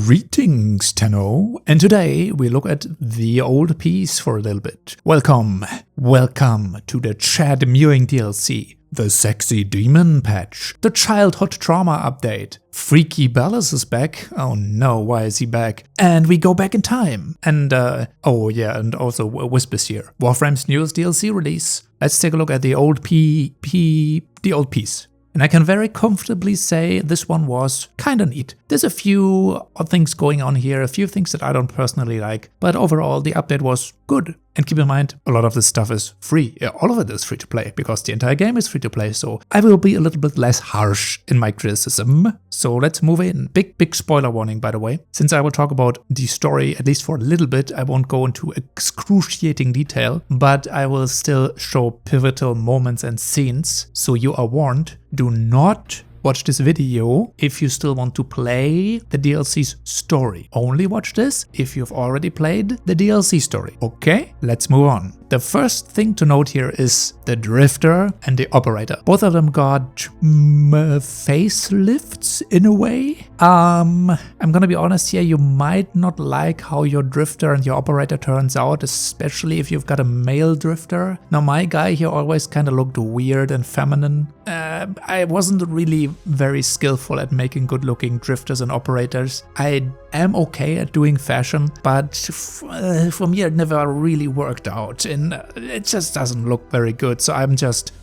Greetings, Tenno, and today we look at the old piece for a little bit. Welcome to the Chad Mewing DLC, the Sexy Demon patch, the Childhood Trauma update, Freaky Bellis is back, oh no, why is he back? And we go back in time, and oh yeah, and also Whispers here, Warframe's newest DLC release. Let's take a look at the old the old piece. And I can very comfortably say this one was kinda neat. There's a few odd things going on here, a few things that I don't personally like, but overall the update was good. And keep in mind, a lot of this stuff is free. Yeah, all of it is free to play, because the entire game is free to play, so I will be a little bit less harsh in my criticism. So let's move in. Big spoiler warning, by the way. Since I will talk about the story, at least for a little bit, I won't go into excruciating detail, but I will still show pivotal moments and scenes, so you are warned. Do not watch this video if you still want to play the DLC's story. Only watch this if you've already played the DLC story. Okay, let's move on. The first thing to note here is the Drifter and the Operator. Both of them got facelifts in a way. I'm gonna be honest here, you might not like how your Drifter and your Operator turns out, especially if you've got a male Drifter. Now my guy here always kind of looked weird and feminine. I wasn't really very skillful at making good looking Drifters and Operators. I am okay at doing fashion, but for me it never really worked out, and it just doesn't look very good. So I'm just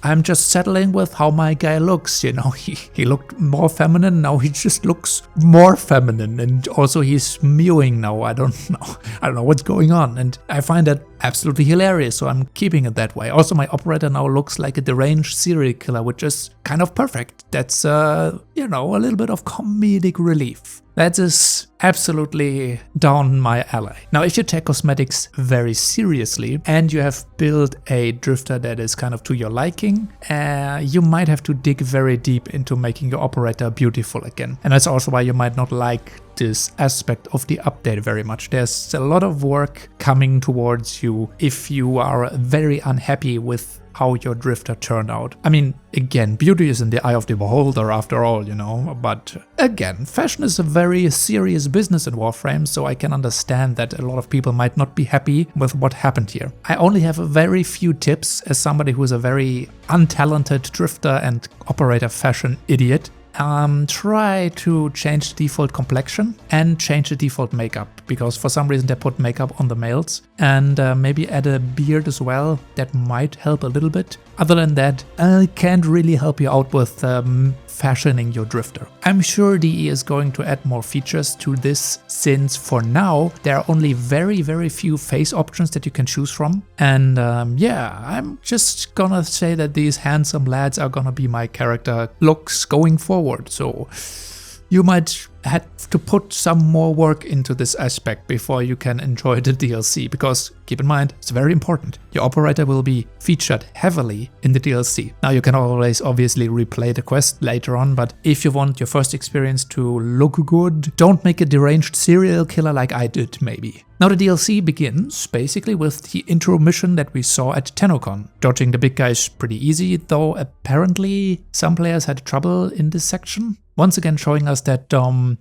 settling with how my guy looks. You know, he looked more feminine, now he just looks more feminine, and also he's mewing now. I don't know what's going on, and I find that absolutely hilarious, so I'm keeping it that way. Also, my Operator now looks like a deranged serial killer, which is kind of perfect. That's you know, a little bit of comedic relief. That is absolutely down my alley. Now, if you take cosmetics very seriously and you have built a Drifter that is kind of to your liking, you might have to dig very deep into making your Operator beautiful again. And that's also why you might not like this aspect of the update very much. There's a lot of work coming towards you if you are very unhappy with how your Drifter turned out. I mean, again, beauty is in the eye of the beholder after all, you know, but again, fashion is a very serious business in Warframe, so I can understand that a lot of people might not be happy with what happened here. I only have a very few tips as somebody who is a very untalented Drifter and Operator fashion idiot. Try to change the default complexion and change the default makeup, because for some reason they put makeup on the males, and maybe add a beard as well. That might help a little bit. Other than that, I can't really help you out with fashioning your Drifter. I'm sure DE is going to add more features to this, since for now there are only very few face options that you can choose from. And yeah, I'm just gonna say that these handsome lads are gonna be my character looks going forward. So you might have to put some more work into this aspect before you can enjoy the DLC, because keep in mind, it's very important. Your Operator will be featured heavily in the DLC. Now you can always obviously replay the quest later on, but if you want your first experience to look good, don't make a deranged serial killer like I did maybe. Now the DLC begins basically with the intro mission that we saw at TennoCon. Dodging the big guy is pretty easy, though apparently some players had trouble in this section. Once again showing us that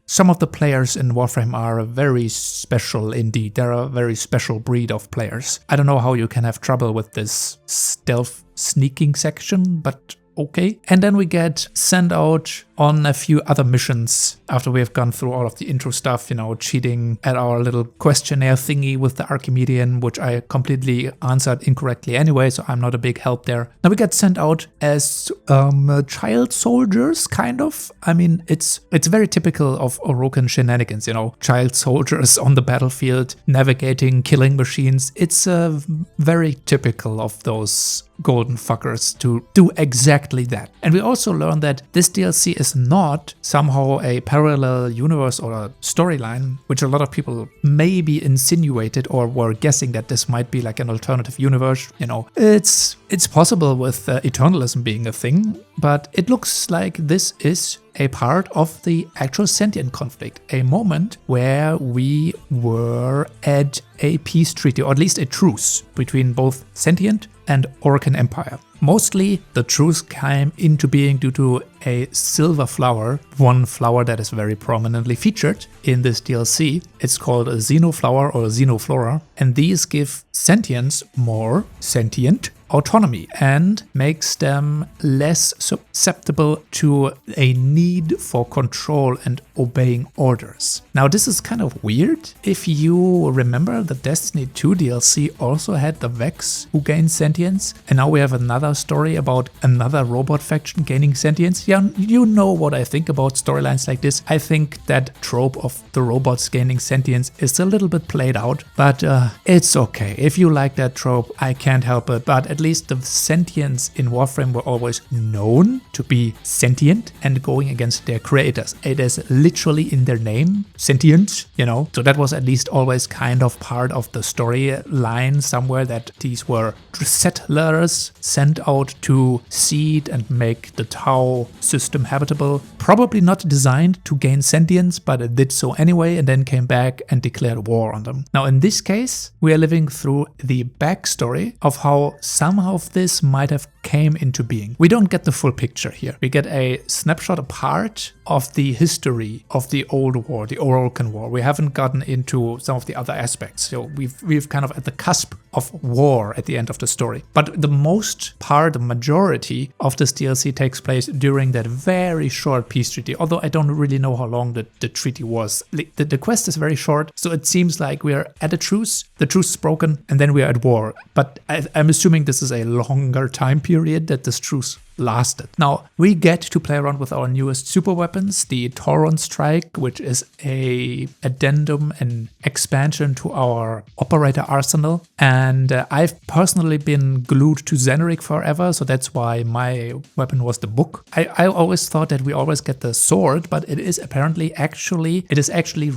some of the players in Warframe are very special indeed. They're a very special breed of players. I don't know how you can have trouble with this stealth sneaking section, but okay. And then we get sent out on a few other missions after we have gone through all of the intro stuff, you know, cheating at our little questionnaire thingy with the Archimedean, which I completely answered incorrectly anyway, so I'm not a big help there. Now we get sent out as child soldiers, kind of. I mean, it's very typical of Orokin shenanigans, you know, child soldiers on the battlefield, navigating, killing machines. It's very typical of those golden fuckers to do exactly that. And we also learn that this DLC is not somehow a parallel universe or a storyline, which a lot of people maybe insinuated or were guessing that this might be like an alternative universe. You know, it's possible with eternalism being a thing, but it looks like this is a part of the actual sentient conflict, a moment where we were at a peace treaty, or at least a truce between both sentient and Orcan Empire. Mostly, the truth came into being due to a silver flower, one flower that is very prominently featured in this DLC. It's called a Xenoflower or Xenoflora, and these give sentients more sentient autonomy and makes them less susceptible to a need for control and obeying orders. Now, this is kind of weird. If you remember, the Destiny 2 DLC also had the Vex who gained sentience, and now we have another story about another robot faction gaining sentience. Yeah, you know what I think about storylines like this. I think that trope of the robots gaining sentience is a little bit played out, but it's okay. If you like that trope, I can't help it. But at least the sentients in Warframe were always known to be sentient and going against their creators. It is literally in their name, sentient, you know. So that was at least always kind of part of the storyline somewhere, that these were settlers sent out to seed and make the Tau system habitable. Probably not designed to gain sentience, but it did so anyway and then came back and declared war on them. Now in this case, we are living through the backstory of how somehow this might have came into being. We don't get the full picture here. We get a snapshot apart of the history of the old war, the Orokan War. We haven't gotten into some of the other aspects. So we've kind of at the cusp of war at the end of the story. But the most part, the majority of this DLC takes place during that very short peace treaty. Although I don't really know how long the treaty was. The quest is very short, so it seems like we are at a truce. The truce is broken, and then we are at war. But I'm assuming this is a longer time period that this truce lasted. Now, we get to play around with our newest super weapons, the Tauron Strike, which is a addendum and expansion to our operator arsenal. And I've personally been glued to Xenoric forever, so that's why my weapon was the book. I always thought that we always get the sword, but it is apparently actually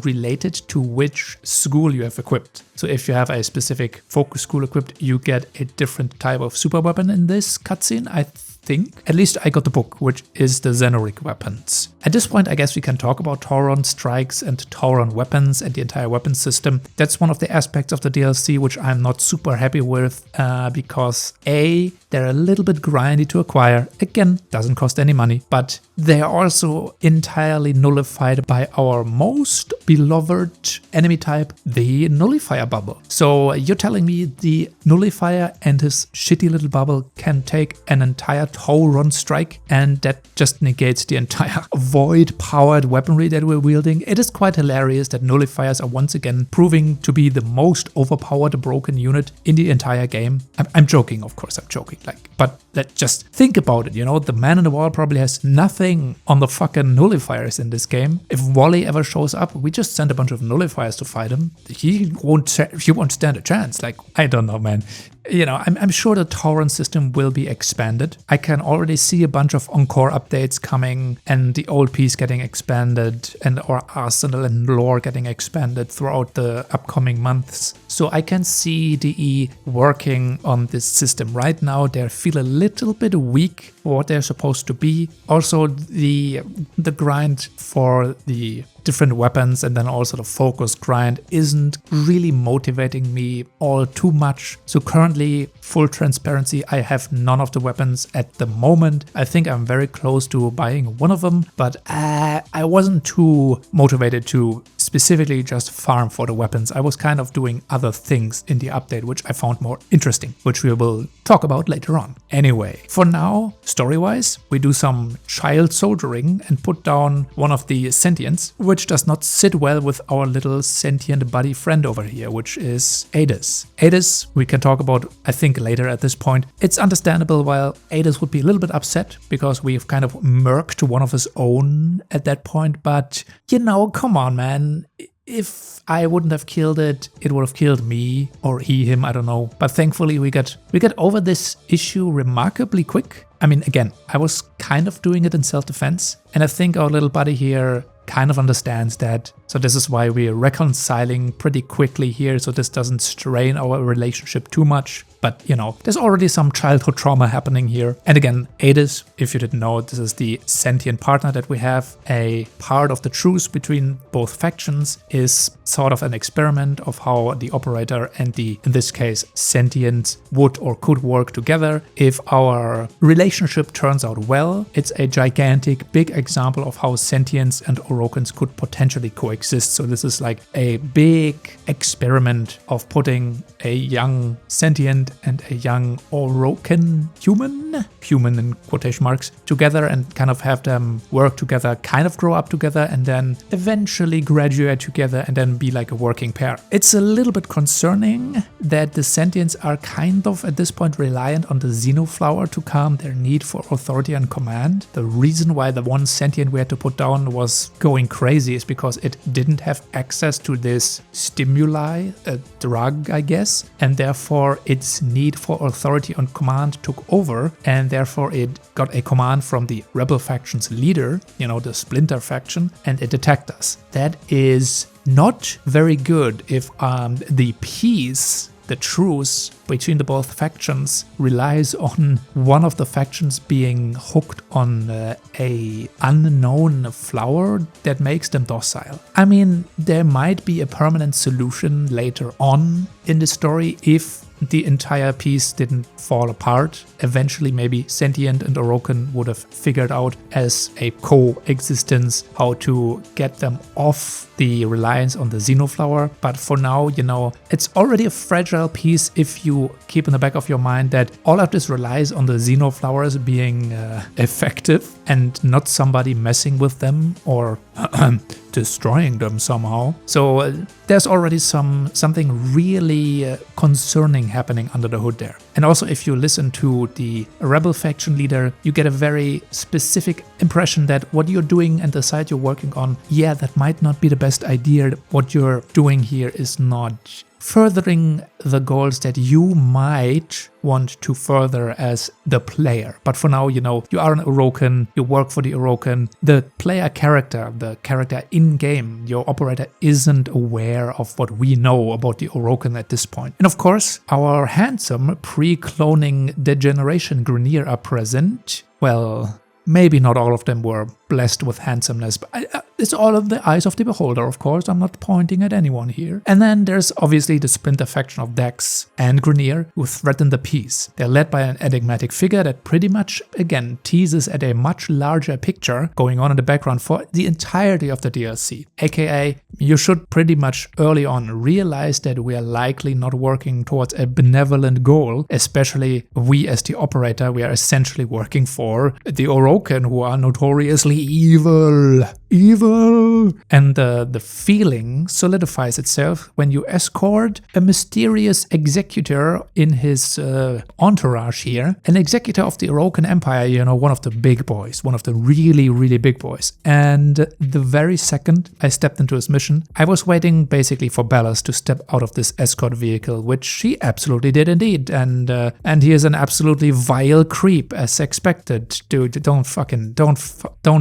related to which school you have equipped. So if you have a specific focus school equipped, you get a different type of super weapon in this cutscene, I think. At least I got the book, which is the Xenoric weapons. At this point, I guess we can talk about Tauron strikes and Tauron weapons and the entire weapon system. That's one of the aspects of the DLC which I'm not super happy with because A, they're a little bit grindy to acquire. Again, doesn't cost any money, but they are also entirely nullified by our most beloved enemy type, the Nullifier Bubble. So you're telling me the Nullifier and his shitty little bubble can take an entire Tauron strike, and that just negates the entire void-powered weaponry that we're wielding? It is quite hilarious that Nullifiers are once again proving to be the most overpowered broken unit in the entire game. I'm joking, of course, I'm joking. But let's just think about it, you know, the man in the wall probably has nothing on the fucking nullifiers in this game. If Wally ever shows up, we just send a bunch of nullifiers to fight him. He won't stand a chance. Like, I don't know, man. You know, I'm sure the Tauron system will be expanded. I can already see a bunch of Encore updates coming and the old piece getting expanded and our arsenal and lore getting expanded throughout the upcoming months. So I can see DE working on this system. Right now, they feel a little bit weak for what they're supposed to be. Also, the grind for the different weapons and then also the focus grind isn't really motivating me all too much. So currently, full transparency, I have none of the weapons at the moment. I think I'm very close to buying one of them, but I wasn't too motivated to specifically just farm for the weapons. I was kind of doing other things in the update which I found more interesting, which we will talk about later on. Anyway, for now, story-wise, we do some child soldiering and put down one of the sentients, which does not sit well with our little sentient buddy friend over here, which is eace. Eace, we can talk about, I think, later at this point. It's understandable while eace would be a little bit upset because we've kind of murked one of his own at that point, but you know, come on, man. If I wouldn't have killed it, it would have killed me or him, I don't know. But thankfully we got over this issue remarkably quick. I mean, again, I was kind of doing it in self-defense, and I think our little buddy here kind of understands that. So this is why we're reconciling pretty quickly here, so this doesn't strain our relationship too much. But, you know, there's already some childhood trauma happening here. And again, eace, if you didn't know, this is the sentient partner that we have. A part of the truce between both factions is sort of an experiment of how the operator and the, in this case, sentient would or could work together. If our relationship turns out well, it's a gigantic, big example of how sentients and Orokans could potentially coexist. So this is like a big experiment of putting a young sentient and a young Orokan human in quotation marks, together and kind of have them work together, kind of grow up together, and then eventually graduate together and then be like a working pair. It's a little bit concerning that the sentients are kind of at this point reliant on the Xenoflower to calm their need for authority and command. The reason why the one sentient we had to put down was going crazy is because it didn't have access to this stimuli, a drug, I guess, and therefore its need for authority and command took over, and therefore it got a command from the rebel faction's leader, you know, the Splinter faction, and it attacked us. That is not very good if the peace, the truce between the both factions relies on one of the factions being hooked on a unknown flower that makes them docile. I mean, there might be a permanent solution later on in the story if the entire piece didn't fall apart. Eventually, maybe Sentient and Orokan would have figured out as a coexistence how to get them off the reliance on the Xenoflower. But for now, you know, it's already a fragile piece if you keep in the back of your mind that all of this relies on the Xenoflowers being effective and not somebody messing with them or destroying them somehow. So there's already something really concerning happening under the hood there. And also, if you listen to the rebel faction leader, you get a very specific impression that what you're doing and the side you're working on, yeah, that might not be the best idea. What you're doing here is not furthering the goals that you might want to further as the player. But for now, you know, you are an Orokan, you work for the Orokan. The player character, the character in-game, your operator isn't aware of what we know about the Orokan at this point. And of course, our handsome pre-cloning degeneration Grineer are present. Well, maybe not all of them were blessed with handsomeness, but it's all in the eyes of the beholder, of course. I'm not pointing at anyone here. And then there's obviously the Splinter faction of Dex and Grineer who threaten the peace. They're led by an enigmatic figure that pretty much, again, teases at a much larger picture going on in the background for the entirety of the DLC. AKA, you should pretty much early on realize that we are likely not working towards a benevolent goal, especially we as the operator, we are essentially working for the Orokan, who are notoriously evil. And the feeling solidifies itself when you escort a mysterious executor in his entourage here. An executor of the Orokan Empire, you know, one of the big boys, one of the really, really big boys. And the very second I stepped into his mission, I was waiting basically for Ballas to step out of this escort vehicle, which she absolutely did indeed. And he is an absolutely vile creep, as expected. Dude, don't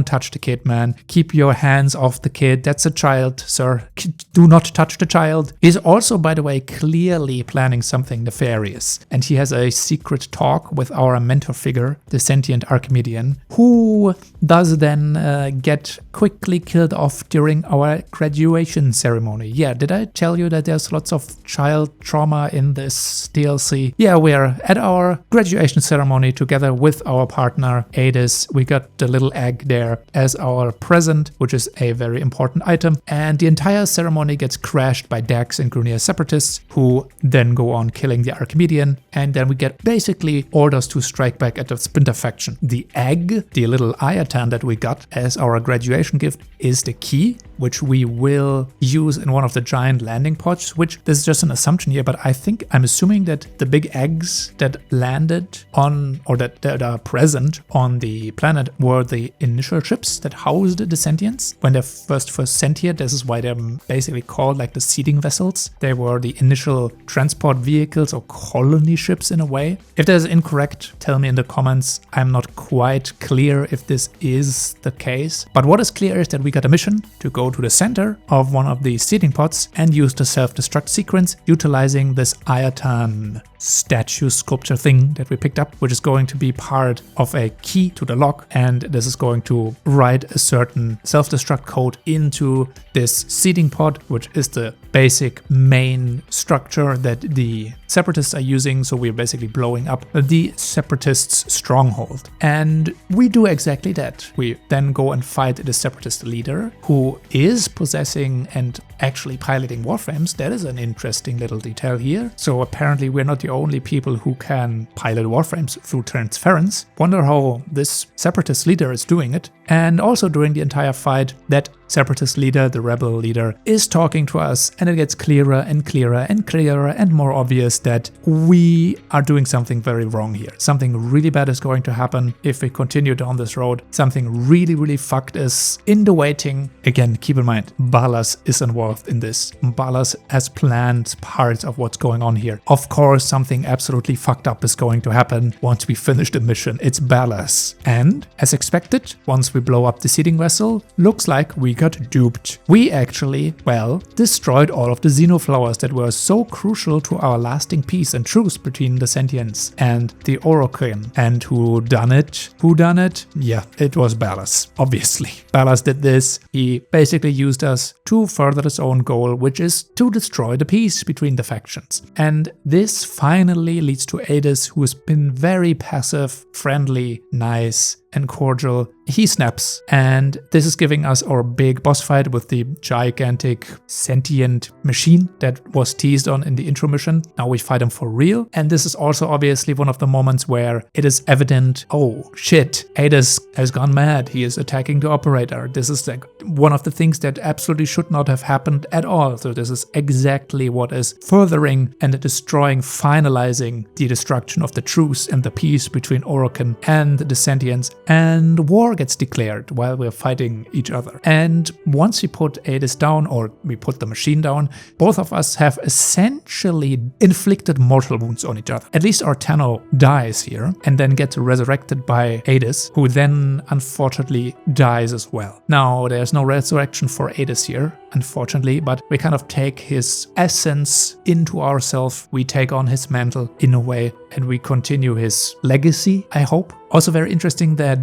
touch the kid, man. Keep your hands off the kid. That's a child, sir. Do not touch the child. He's also, by the way, clearly planning something nefarious. And he has a secret talk with our mentor figure, the sentient Archimedean, who does then get quickly killed off during our graduation ceremony. Yeah, did I tell you that there's lots of child trauma in this DLC? Yeah, we're at our graduation ceremony together with our partner, eace. We got the little egg there as our present, which is a very important item. And the entire ceremony gets crashed by Dex and Grineer separatists, who then go on killing the Archimedean. And then we get basically orders to strike back at the Splinter faction. The egg, the little Ayatan that we got as our graduation gift, is the key, which we will use in one of the giant landing pods, which this is just an assumption here, but I'm assuming that the big eggs that landed on, or that are present on the planet, were the initial ships that housed the sentients. When they're first sentient, this is why they're basically called like the seeding vessels. They were the initial transport vehicles or colony ships in a way. If that is incorrect, tell me in the comments. I'm not quite clear if this is the case. But what is clear is that we got a mission to go go to the center of one of these seating pods and use the self-destruct sequence utilizing this Iatan statue sculpture thing that we picked up, which is going to be part of a key to the lock, and this is going to write a certain self-destruct code into this seating pod, which is the basic main structure that the separatists are using. So we're basically blowing up the separatists' stronghold, and we do exactly that. We then go and fight the separatist leader, who is possessing and actually piloting warframes. That is an interesting little detail here. So apparently we're not the only people who can pilot warframes through transference. Wonder how this separatist leader is doing it. And also during the entire fight, that separatist leader, the rebel leader, is talking to us, and it gets clearer and clearer and clearer and more obvious that we are doing something very wrong here. Something really bad is going to happen if we continue down this road. Something really, really fucked is in the waiting. Again, keep in mind, Ballas is involved in this. Ballas has planned parts of what's going on here. Of course, something absolutely fucked up is going to happen once we finish the mission. It's Ballas. And as expected, once we blow up the seeding vessel, looks like we got duped. We actually, well, destroyed all of the xenoflowers that were so crucial to our lasting peace and truce between the sentients and the Orokin. And who done it? Who done it? Yeah, it was Ballas, obviously. Ballas did this. He basically used us to further his own goal, which is to destroy the peace between the factions. And this finally leads to Eace, who has been very passive, friendly, nice, and cordial. He snaps, and this is giving us our big boss fight with the gigantic sentient machine that was teased on in the intro mission. Now we fight him for real, and this is also obviously one of the moments where it is evident, oh shit, Eace has gone mad, he is attacking the operator. This is like one of the things that absolutely should not have happened at all. So this is exactly what is furthering and destroying, finalizing the destruction of the truce and the peace between Orokin and the sentients, and war gets declared while we're fighting each other. And once we put Eace down, or we put the machine down, both of us have essentially inflicted mortal wounds on each other. At least Artano dies here and then gets resurrected by Eace, who then unfortunately dies as well. Now there's no resurrection for Eace here, unfortunately, but we kind of take his essence into ourselves. We take on his mantle in a way, and we continue his legacy, I hope. Also very interesting that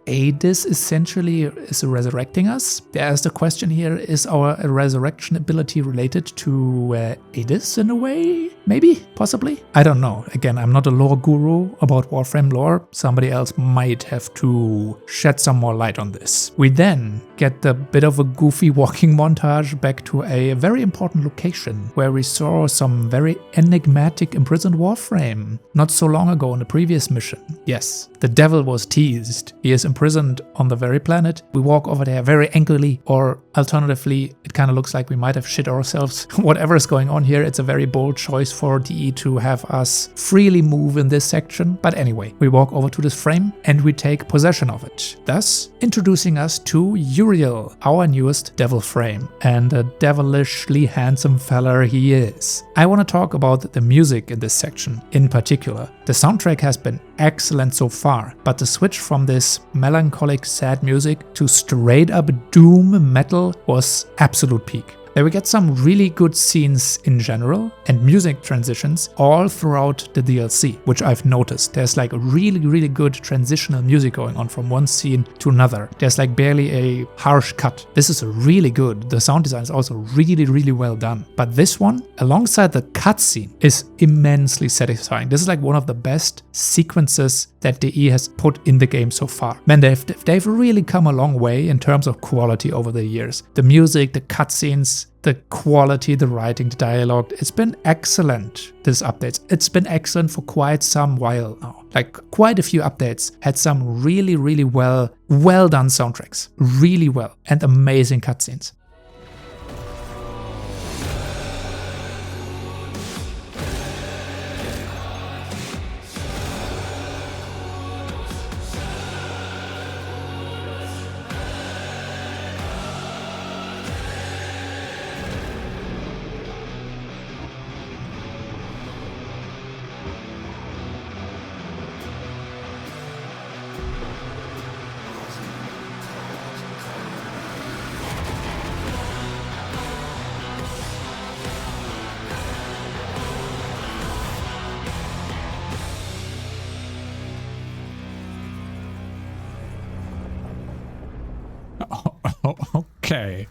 Eace essentially is resurrecting us. There's the question here, is our resurrection ability related to Eace in a way? Maybe? Possibly? I don't know. Again, I'm not a lore guru about Warframe lore. Somebody else might have to shed some more light on this. We then get the bit of a goofy walking montage back to a very important location where we saw some very enigmatic imprisoned Warframe not so long ago in the previous mission. Yes, the devil was teased. He is imprisoned on the very planet. We walk over there very angrily, or alternatively, it kind of looks like we might have shit ourselves. Whatever is going on here, it's a very bold choice for DE to have us freely move in this section. But anyway, we walk over to this frame and we take possession of it, thus introducing us to Uriel, our newest devil frame, and a devilishly handsome feller he is. I want to talk about the music in this section in particular. The soundtrack has been excellent so far, but the switch from this melancholic sad music to straight up doom metal was absolute peak. There we get some really good scenes in general and music transitions all throughout the DLC, which I've noticed. There's like really good transitional music going on from one scene to another. There's like barely a harsh cut. This is really good. The sound design is also really well done. But this one, alongside the cutscene, is immensely satisfying. This is like one of the best sequences that DE has put in the game so far. Man, they've really come a long way in terms of quality over the years. The music, the cutscenes, the quality, the writing, the dialogue, it's been excellent, this update. It's been excellent for quite some while now. Like quite a few updates had some really well done soundtracks. Really well. And amazing cutscenes. Okay.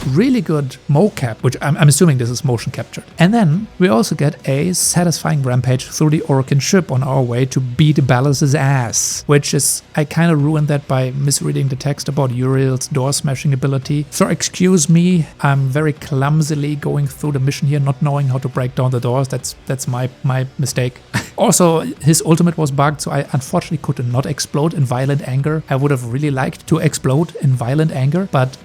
Really good mocap, which I'm assuming this is motion captured. And then we also get a satisfying rampage through the Orokin ship on our way to beat Ballas's ass, which is, I kind of ruined that by misreading the text about Uriel's door smashing ability. So excuse me, I'm very clumsily going through the mission here, not knowing how to break down the doors. That's my mistake. Also, his ultimate was bugged, so I unfortunately could not explode in violent anger. I would have really liked to explode in violent anger, but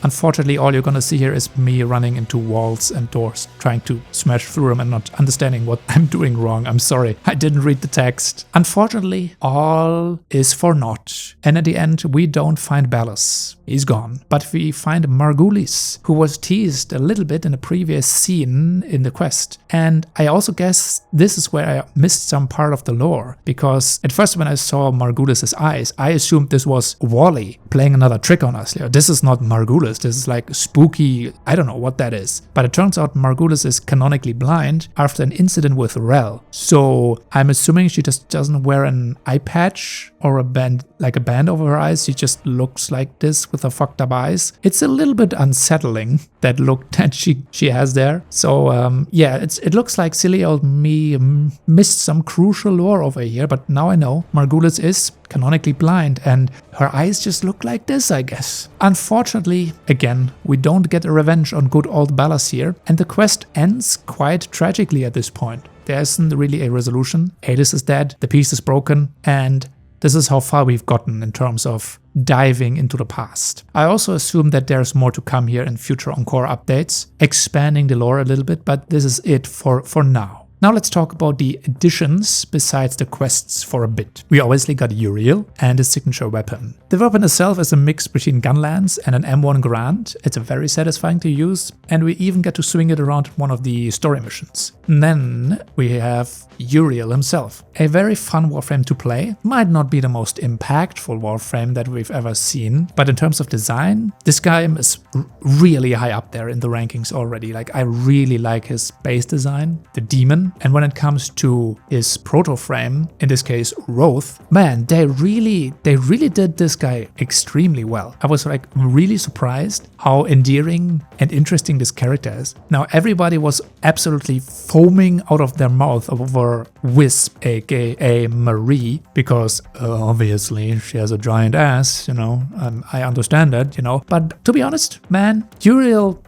unfortunately, all you're gonna see here is me running into walls and doors, trying to smash through them and not understanding what I'm doing wrong. I'm sorry, I didn't read the text. Unfortunately, all is for naught. And at the end, we don't find Ballas. He's gone. But we find Margulis, who was teased a little bit in a previous scene in the quest. And I also guess this is where I missed some part of the lore, because at first when I saw Margulis' eyes, I assumed this was Wally playing another trick on us. This is not Margulis. This is like spooky, I don't know what that is. But it turns out Margulis is canonically blind after an incident with Rel. So I'm assuming she just doesn't wear an eye patch or a band over her eyes. She just looks like this with her fucked up eyes. It's a little bit unsettling, that look that she has there. So yeah, it looks like silly old me missed some crucial lore over here, but now I know Margulis is canonically blind and her eyes just look like this, I guess. Unfortunately, again, we don't get a revenge on good old Ballas here, and the quest ends quite tragically at this point. There isn't really a resolution. Hades is dead, the piece is broken, and this is how far we've gotten in terms of diving into the past. I also assume that there's more to come here in future Encore updates, expanding the lore a little bit, but this is it for now. Now let's talk about the additions besides the quests for a bit. We obviously got Uriel and his signature weapon. The weapon itself is a mix between Gunlance and an M1 Garand. It's very satisfying to use, and we even get to swing it around one of the story missions. And then we have Uriel himself. A very fun Warframe to play. Might not be the most impactful Warframe that we've ever seen, but in terms of design, this guy is really high up there in the rankings already. Like, I really like his base design, the demon. And when it comes to his proto-frame, in this case Roth, man, they really did this guy extremely well. I was like really surprised how endearing and interesting this character is. Now everybody was absolutely foaming out of their mouth over Wisp, aka Marie, because obviously she has a giant ass, you know. I understand that, you know. But to be honest, man, Uriel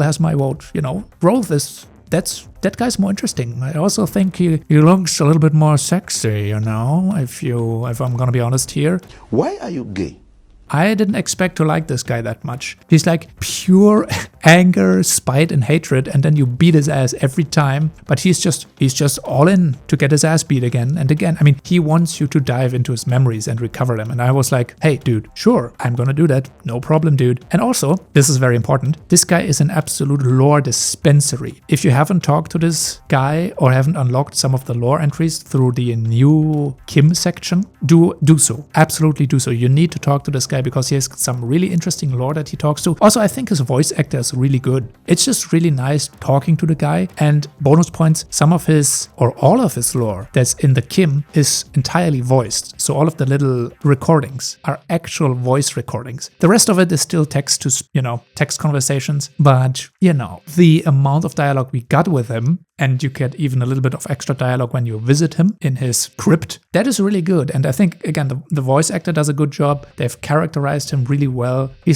has my vote, you know. Roth is that guy's more interesting. I also think he looks a little bit more sexy, you know, if I'm gonna be honest here. Why are you gay? I didn't expect to like this guy that much. He's like pure anger, spite, and hatred, and then you beat his ass every time. But he's just all in to get his ass beat again and again. I mean, he wants you to dive into his memories and recover them. And I was like, hey, dude, sure, I'm gonna do that. No problem, dude. And also, this is very important, this guy is an absolute lore dispensary. If you haven't talked to this guy or haven't unlocked some of the lore entries through the new Kim section, do so. Absolutely do so. You need to talk to this guy because he has some really interesting lore that he talks to. Also, I think his voice actor is really good. It's just really nice talking to the guy, and bonus points, some of his or all of his lore that's in the Kim is entirely voiced. So all of the little recordings are actual voice recordings. The rest of it is still text to, you know, text conversations, but you know, the amount of dialogue we got with him, and you get even a little bit of extra dialogue when you visit him in his crypt, that is really good. And I think, again, the voice actor does a good job. They've characterized him really well. He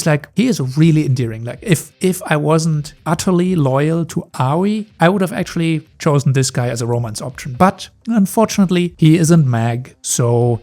is really endearing. Like, if I wasn't utterly loyal to Aoi, I would have actually chosen this guy as a romance option. But unfortunately, he isn't Mag, so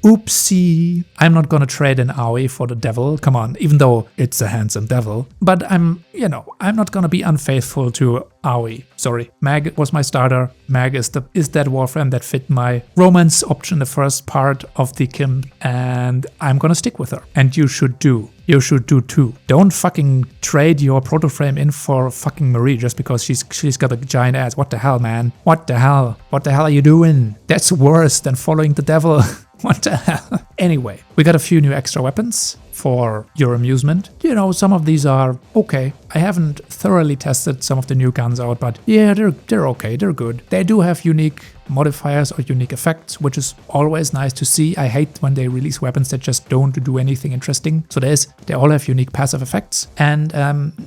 oopsie. I'm not gonna trade in Aoi for the devil. Come on, even though it's a handsome devil. But I'm not gonna be unfaithful to Aoi. Sorry, Mag was my starter. Mag is that Warframe that fit my romance option, the first part of the Kim, and I'm gonna stick with her. And you should do. You should do too. Don't fucking trade your proto-frame in for fucking Marie just because she's got a giant ass. What the hell, man? What the hell? What the hell are you doing? That's worse than following the devil. What the hell? Anyway, we got a few new extra weapons. for your amusement. You know, some of these are okay. I haven't thoroughly tested some of the new guns out, but yeah, they're okay, they're good. They do have unique modifiers or unique effects, which is always nice to see. I hate when they release weapons that just don't do anything interesting. So they all have unique passive effects. And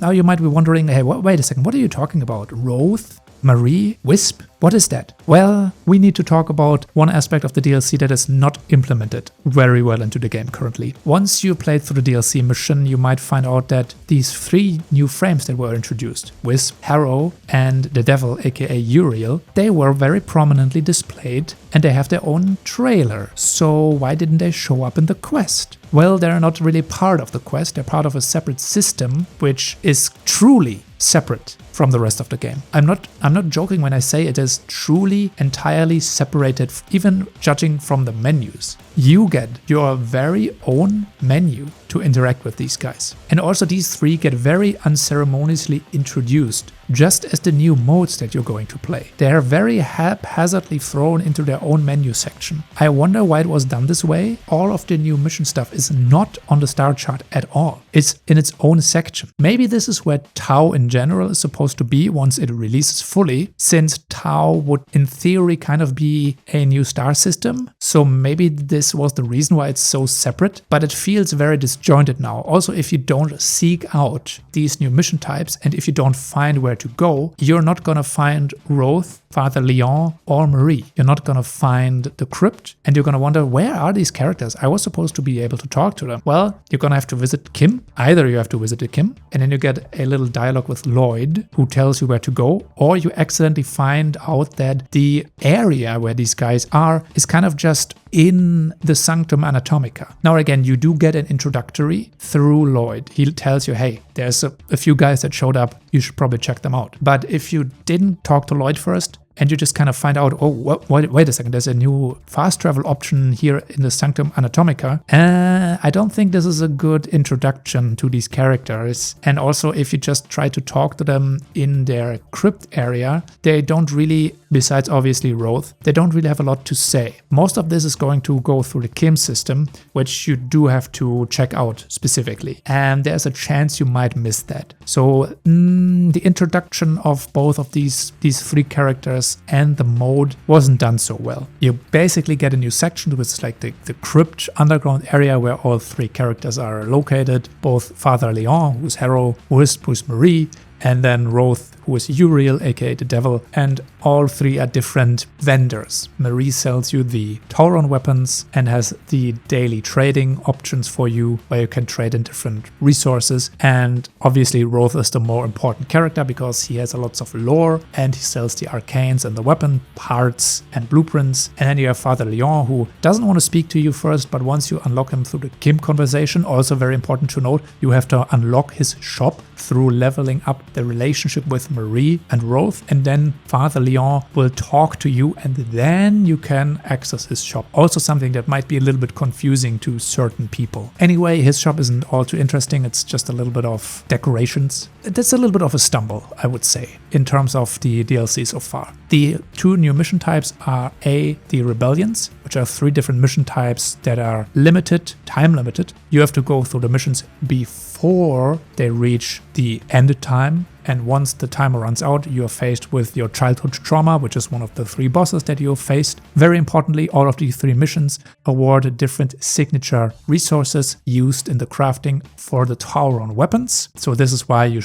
now you might be wondering, hey, wait a second, what are you talking about? Wraith? Marie? Wisp? What is that? Well, we need to talk about one aspect of the DLC that is not implemented very well into the game currently. Once you played through the DLC mission, you might find out that these 3 new frames that were introduced, Wisp, Harrow, and the Devil, aka Uriel, they were very prominently displayed and they have their own trailer. So why didn't they show up in the quest? Well, they're not really part of the quest, they're part of a separate system, which is truly separate from the rest of the game. I'm not joking when I say it is truly entirely separated, even judging from the menus. You get your very own menu to interact with these guys. And also these 3 get very unceremoniously introduced, just as the new modes that you're going to play. They are very haphazardly thrown into their own menu section. I wonder why it was done this way. All of the new mission stuff is not on the star chart at all. It's in its own section. Maybe this is where Tau in general is supposed to be once it releases fully, since Tau would in theory kind of be a new star system. So maybe this was the reason why it's so separate, but it feels very disjointed now. Also, if you don't seek out these new mission types and if you don't find where to go, you're not gonna find Wraith, Father Leon, or Marie. You're not gonna find the crypt, and you're gonna wonder, where are these characters? I was supposed to be able to talk to them. Well, you're gonna have to visit Kim. Either you have to visit Kim, and then you get a little dialogue with Lloyd, who tells you where to go, or you accidentally find out that the area where these guys are is kind of just in the Sanctum Anatomica. Now again, you do get an introductory through Lloyd. He tells you, hey, there's a few guys that showed up, you should probably check them out. But if you didn't talk to Lloyd first, and you just kind of find out, oh, wait a second, there's a new fast travel option here in the Sanctum Anatomica. I don't think this is a good introduction to these characters. And also, if you just try to talk to them in their crypt area, they don't really, besides obviously Wraith, they don't really have a lot to say. Most of this is going to go through the Kim system, which you do have to check out specifically. And there's a chance you might miss that. So the introduction of both of these 3 characters and the mode wasn't done so well. You basically get a new section, which is like the crypt underground area where all 3 characters are located, both Father Leon, who's Harrow, Wisp, who's Marie, and then Wraith, who is Uriel, aka the Devil, and all 3 are different vendors. Marie sells you the Tauron weapons and has the daily trading options for you, where you can trade in different resources. And obviously Wraith is the more important character because he has lots of lore and he sells the arcanes and the weapon parts and blueprints. And then you have Father Leon, who doesn't want to speak to you first, but once you unlock him through the Kim conversation, also very important to note, you have to unlock his shop through leveling up the relationship with Marie and Wraith, and then Father Leon will talk to you and then you can access his shop. Also something that might be a little bit confusing to certain people. Anyway, his shop isn't all too interesting, it's just a little bit of decorations. That's a little bit of a stumble, I would say, in terms of the DLC so far. The 2 new mission types are the Rebellions, which are 3 different mission types that are limited, time limited. You have to go through the missions before they reach the end time. And once the timer runs out, you are faced with your childhood trauma, which is one of the 3 bosses that you faced. Very importantly, all of these 3 missions award different signature resources used in the crafting for the Tauron weapons. So this is why you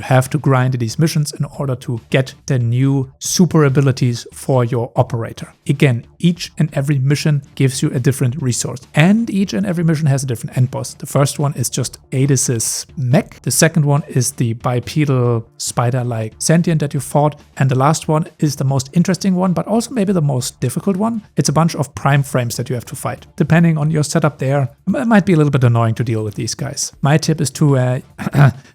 have to grind these missions in order to get the new super abilities for your operator. Again, each and every mission gives you a different resource, and each and every mission has a different end boss. The first one is just Adis's mech. The second one is the bipedal spider-like sentient that you fought, and the last one is the most interesting one, but also maybe the most difficult one. It's a bunch of prime frames that you have to fight. Depending on your setup there, it might be a little bit annoying to deal with these guys. My tip is to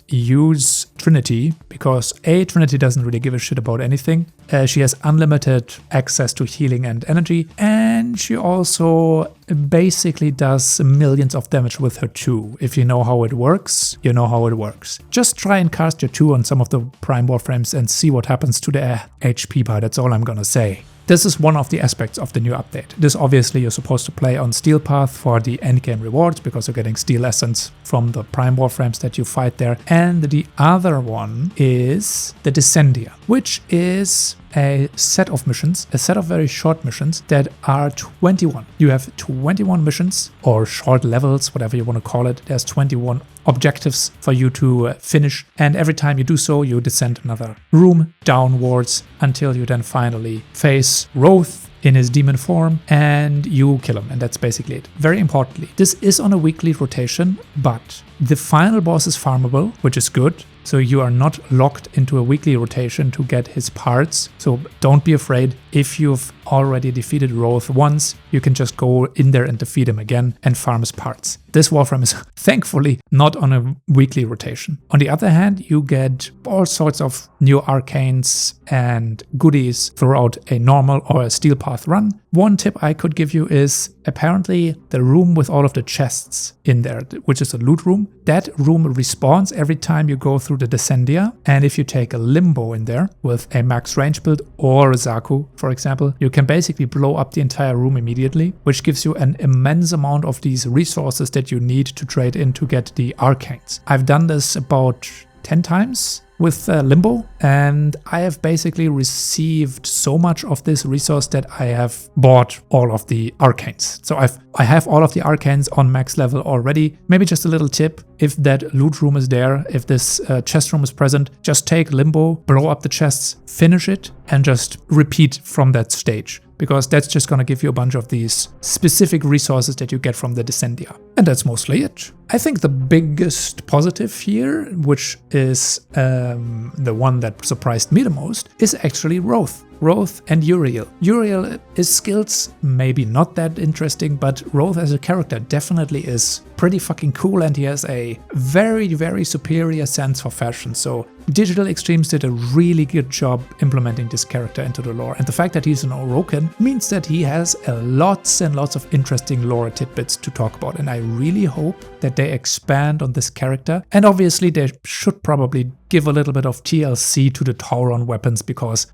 use Trinity, because Trinity doesn't really give a shit about anything. She has unlimited access to healing and energy, and she also basically does millions of damage with her 2. If you know how it works, you know how it works. Just try and cast your 2 on some of the prime warframes and see what happens to their HP bar. That's all I'm gonna say. this is one of the aspects of the new update. This obviously you're supposed to play on Steel Path for the endgame rewards because you're getting Steel Essence from the Prime Warframes that you fight there. And the other one is the Descendia, which is a set of missions, a set of very short missions that are 21. You have 21 missions or short levels, whatever you want to call it. There's 21 objectives for you to finish, and every time you do so, you descend another room downwards until you then finally face Roth in his demon form and you kill him, and that's basically it. Very importantly, this is on a weekly rotation, but the final boss is farmable, which is good. So you are not locked into a weekly rotation to get his parts. So don't be afraid. If you've already defeated Roth once, you can just go in there and defeat him again and farm his parts. This Warframe is thankfully not on a weekly rotation. On the other hand, you get all sorts of new arcanes and goodies throughout a normal or a Steel Path run. One tip I could give you is apparently the room with all of the chests in there, which is a loot room, that room respawns every time you go through the Descendia. And if you take a Limbo in there with a max range build or a Zaku, for example, you can basically blow up the entire room immediately, which gives you an immense amount of these resources that you need to trade in to get the arcanes. I've done this about 10 times with Limbo, and I have basically received so much of this resource that I have bought all of the arcanes. So I have all of the arcanes on max level already. Maybe just a little tip, if that loot room is there, if this chest room is present, just take Limbo, blow up the chests, finish it, and just repeat from that stage, because that's just going to give you a bunch of these specific resources that you get from the Descendia. And that's mostly it. I think the biggest positive here, which is the one that surprised me the most, is actually Roth. Roth and Uriel. Uriel, his skills maybe not that interesting, but Roth as a character definitely is pretty fucking cool, and he has a very, very superior sense for fashion. So Digital Extremes did a really good job implementing this character into the lore, and the fact that he's an Orokin means that he has lots and lots of interesting lore tidbits to talk about, and I really hope that they expand on this character. And obviously they should probably give a little bit of TLC to the Tauron weapons, because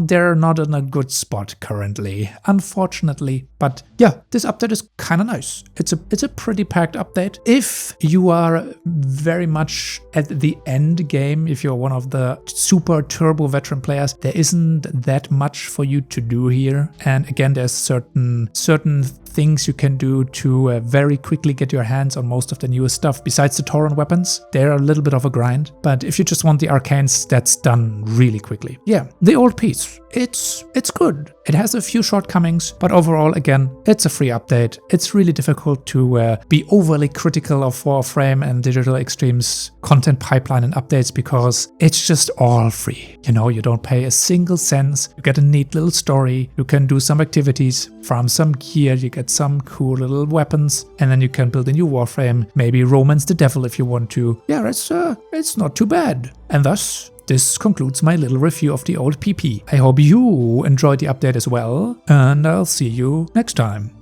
they're not in a good spot currently, unfortunately. But yeah, this update is kind of nice. It's a pretty packed update. If you are very much at the end game, if you're one of the super turbo veteran players, there isn't that much for you to do here. And again, there's certain things you can do to very quickly get your hands on most of the newest stuff. Besides the Tauron weapons, they're a little bit of a grind, but if you just want the arcanes, that's done really quickly. Yeah, the old piece, it's good. It has a few shortcomings, but overall, again, it's a free update. It's really difficult to be overly critical of Warframe and Digital Extremes content pipeline and updates, because it's just all free. You know, you don't pay a single cent. You get a neat little story. You can do some activities, farm some gear, you get some cool little weapons, and then you can build a new Warframe, maybe romance the devil if you want to. Yeah, it's not too bad. And thus, this concludes my little review of the old PP. I hope you enjoyed the update as well, and I'll see you next time.